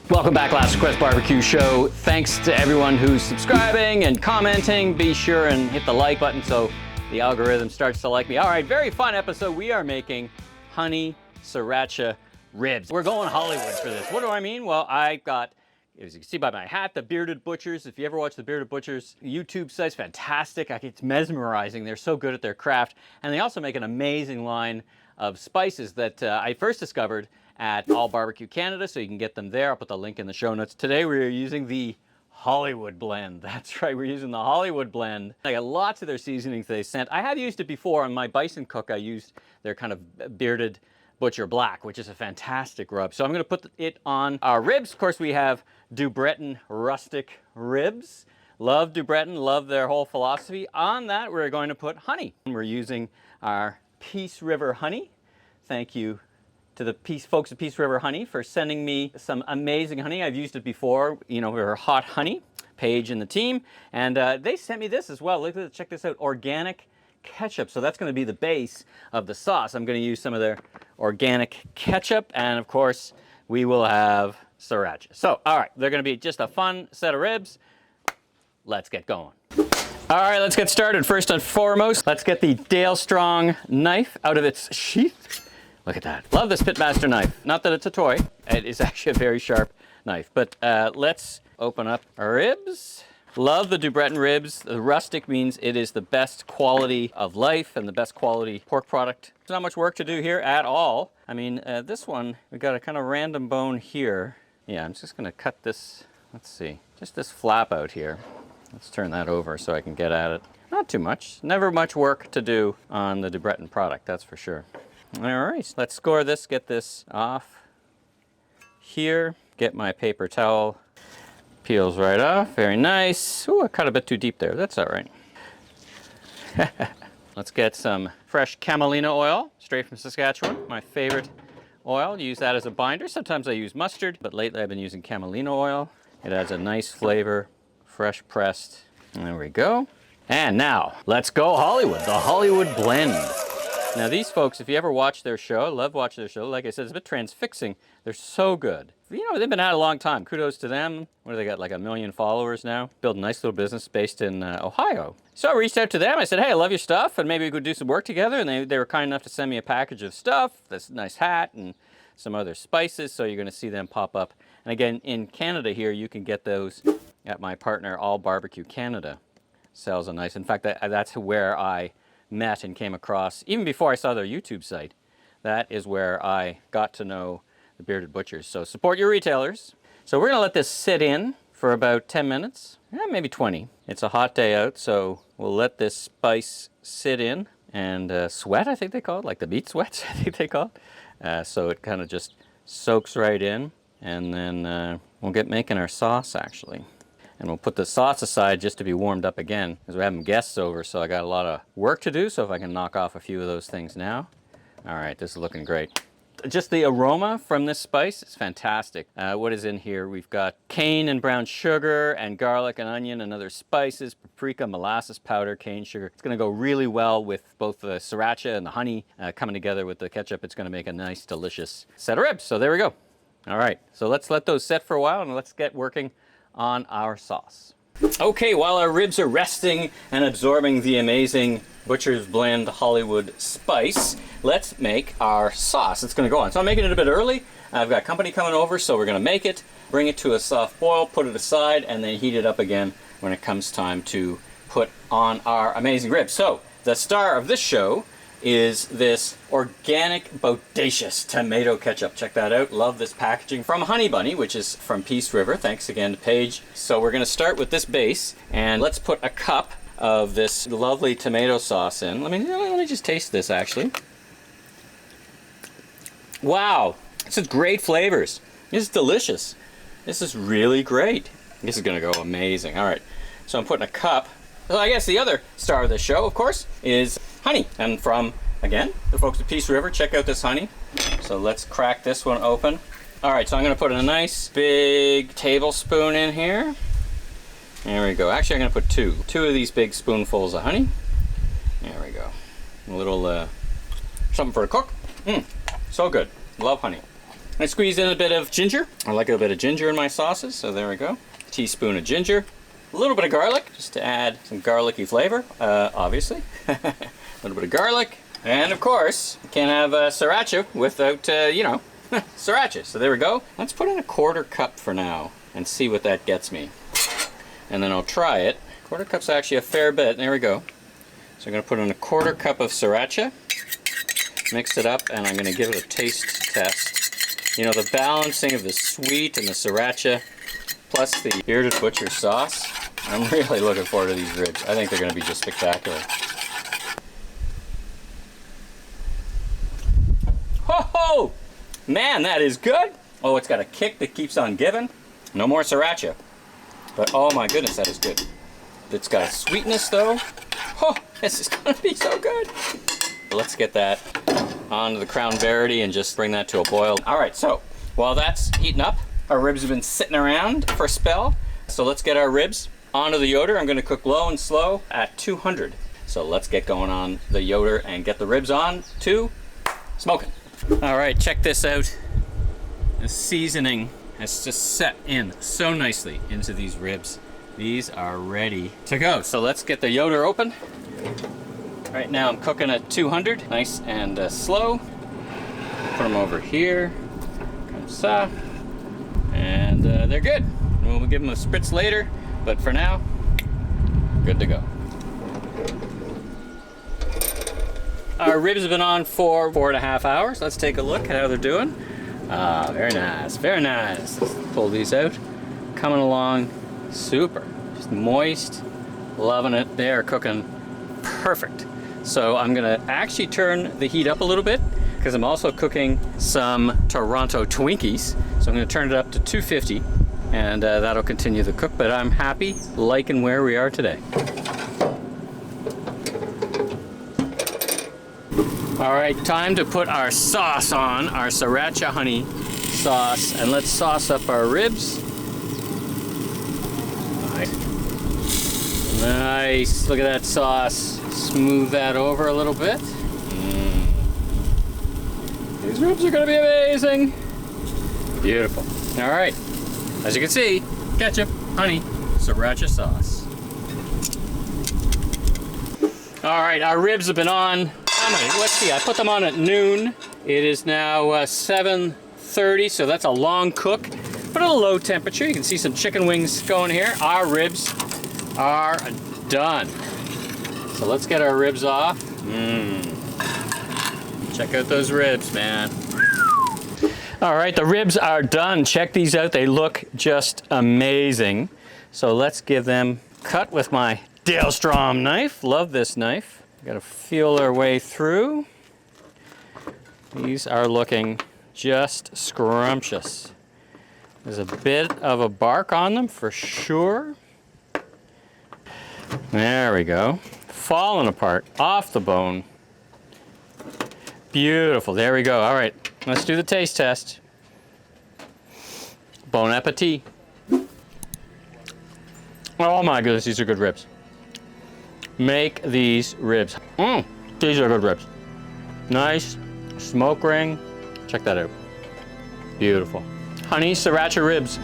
Welcome back, Last Request Barbecue Show. Thanks to everyone who's subscribing and commenting. Be sure and hit the like button so the algorithm starts to like me. All right, very fun episode. We are making honey sriracha ribs. We're going Hollywood for this. What do I mean? Well, I got, as you can see by my hat, the Bearded Butchers. If you ever watch the Bearded Butchers YouTube site's fantastic. It's mesmerizing. They're so good at their craft. And they also make an amazing line of spices that I first discovered at All Barbecue Canada, so you can get them there. I'll put the link in the show notes. Today we're using the Hollywood blend. That's right, we're using the Hollywood blend. I got lots of their seasonings they sent. I have used it before on my bison cook. I used their kind of Bearded Butcher Black, which is a fantastic rub. So I'm gonna put it on our ribs. Of course, we have Dubretton Rustic ribs. Love Dubretton, love their whole philosophy. On that, we're going to put honey. We're using our Peace River honey. Thank you to the folks at Peace River Honey for sending me some amazing honey. I've used it before, you know, for hot honey, Paige and the team. And they sent me this as well. Look at this, check this out, organic ketchup. So that's gonna be the base of the sauce. I'm gonna use some of their organic ketchup. And of course, we will have sriracha. So, all right, they're gonna be just a fun set of ribs. Let's get going. All right, let's get started. First and foremost, let's get the Dale Strong knife out of its sheath. Look at that. Love this Pitmaster knife. Not that it's a toy. It is actually a very sharp knife. But let's open up our ribs. Love the Dubretton ribs. The rustic means it is the best quality of life and the best quality pork product. There's not much work to do here at all. I mean, this one, we got a kind of random bone here. Yeah, I'm just gonna cut this, let's see, just this flap out here. Let's turn that over so I can get at it. Not too much. Never much work to do on the Dubretton product, that's for sure. All right, let's score this, get this off here. Get my paper towel. Peels right off, very nice. Ooh, I cut a bit too deep there, that's all right. Let's get some fresh Camelina oil, straight from Saskatchewan, my favorite oil. Use that as a binder. Sometimes I use mustard, but lately I've been using Camelina oil. It adds a nice flavor, fresh pressed. There we go. And now, let's go Hollywood, the Hollywood blend. Now these folks, if you ever watch their show, I love watching their show. Like I said, it's a bit transfixing. They're so good. You know, they've been at it a long time. Kudos to them. What do they got, like 1 million followers now? Built a nice little business based in Ohio. So I reached out to them. I said, hey, I love your stuff, and maybe we could do some work together. And they were kind enough to send me a package of stuff, this nice hat, and some other spices. So you're gonna see them pop up. And again, in Canada here, you can get those at my partner, All Barbecue Canada. Sells a nice, in fact, that's where I met and came across, even before I saw their YouTube site, that is where I got to know the Bearded Butchers. So support your retailers. So we're gonna let this sit in for about 10 minutes, maybe 20. It's a hot day out, so we'll let this spice sit in and sweat, I think they call it, like the meat sweats, I think they call it. So it kind of just soaks right in, and then we'll get making our sauce actually. And we'll put the sauce aside just to be warmed up again, because we're having guests over, so I got a lot of work to do, so if I can knock off a few of those things now. All right, this is looking great. Just the aroma from this spice is fantastic. What is in here? We've got cane and brown sugar and garlic and onion and other spices, paprika, molasses powder, cane sugar. It's gonna go really well with both the sriracha and the honey coming together with the ketchup. It's gonna make a nice, delicious set of ribs. So there we go. All right, so let's let those set for a while and let's get working on our sauce. Okay, while our ribs are resting and absorbing the amazing Butcher's Blend Hollywood spice, let's make our sauce. It's gonna go on. So I'm making it a bit early. I've got company coming over, so we're gonna make it, bring it to a soft boil, put it aside, and then heat it up again when it comes time to put on our amazing ribs. So the star of this show is this organic, bodacious tomato ketchup. Check that out. Love this packaging from Honey Bunny, which is from Peace River. Thanks again to Paige. So we're gonna start with this base, and let's put a cup of this lovely tomato sauce in. Let me just taste this actually. Wow, this is great flavors. This is delicious. This is really great. This is gonna go amazing. All right, so I'm putting a cup. Well, I guess the other star of the show, of course, is honey. And from, again, the folks at Peace River, check out this honey. So let's crack this one open. All right, so I'm gonna put a nice big tablespoon in here. There we go. Actually, I'm gonna put two of these big spoonfuls of honey. There we go. A little something for a cook. So good. Love honey. I squeezed in a bit of ginger. I like a bit of ginger in my sauces, so there we go. A teaspoon of ginger. A little bit of garlic, just to add some garlicky flavor, obviously. A little bit of garlic. And of course, you can't have Sriracha without, you know, Sriracha. So there we go. Let's put in a 1/4 cup for now and see what that gets me. And then I'll try it. 1/4 cup's actually a fair bit. There we go. So I'm going to put in a 1/4 cup of Sriracha. Mix it up, and I'm going to give it a taste test. You know, the balancing of the sweet and the Sriracha, plus the Bearded Butcher sauce. I'm really looking forward to these ribs. I think they're going to be just spectacular. Ho ho! Man, that is good! Oh, it's got a kick that keeps on giving. No more Sriracha. But oh my goodness, that is good. It's got a sweetness though. Oh, this is going to be so good. Let's get that onto the Crown Verity and just bring that to a boil. All right, so while that's heating up, our ribs have been sitting around for a spell. So let's get our ribs onto the Yoder. I'm going to cook low and slow at 200. So let's get going on the Yoder and get the ribs on to smoking. All right, check this out. The seasoning has just set in so nicely into these ribs. These are ready to go. So let's get the Yoder open. Right now I'm cooking at 200, nice and slow. Put them over here, comme ça, and they're good. We'll give them a spritz later, but for now, good to go. Our ribs have been on for 4.5 hours. Let's take a look at how they're doing. Ah, very nice, very nice. Let's pull these out. Coming along super, just moist, loving it. They are cooking perfect. So I'm gonna actually turn the heat up a little bit because I'm also cooking some Toronto Twinkies. So I'm gonna turn it up to 250 and that'll continue the cook, but I'm happy, liking where we are today. All right, time to put our sauce on, our Sriracha honey sauce, and let's sauce up our ribs. Nice, look at that sauce. Smooth that over a little bit. These ribs are gonna be amazing. Beautiful. All right, as you can see, ketchup, honey, Sriracha sauce. All right, our ribs have been on. Let's see, I put them on at noon. It is now 7:30, so that's a long cook, but at a low temperature. You can see some chicken wings going here. Our ribs are done. So let's get our ribs off. Check out those ribs, man. All right, the ribs are done. Check these out. They look just amazing. So let's give them a cut with my Dale Strom knife. Love this knife. Gotta feel our way through. These are looking just scrumptious. There's a bit of a bark on them for sure. There we go. Falling apart off the bone. Beautiful. There we go. All right, let's do the taste test. Bon appetit. Oh my goodness, these are good ribs. Make these ribs. These are good ribs. Nice smoke ring. Check that out. Beautiful. Honey Sriracha ribs.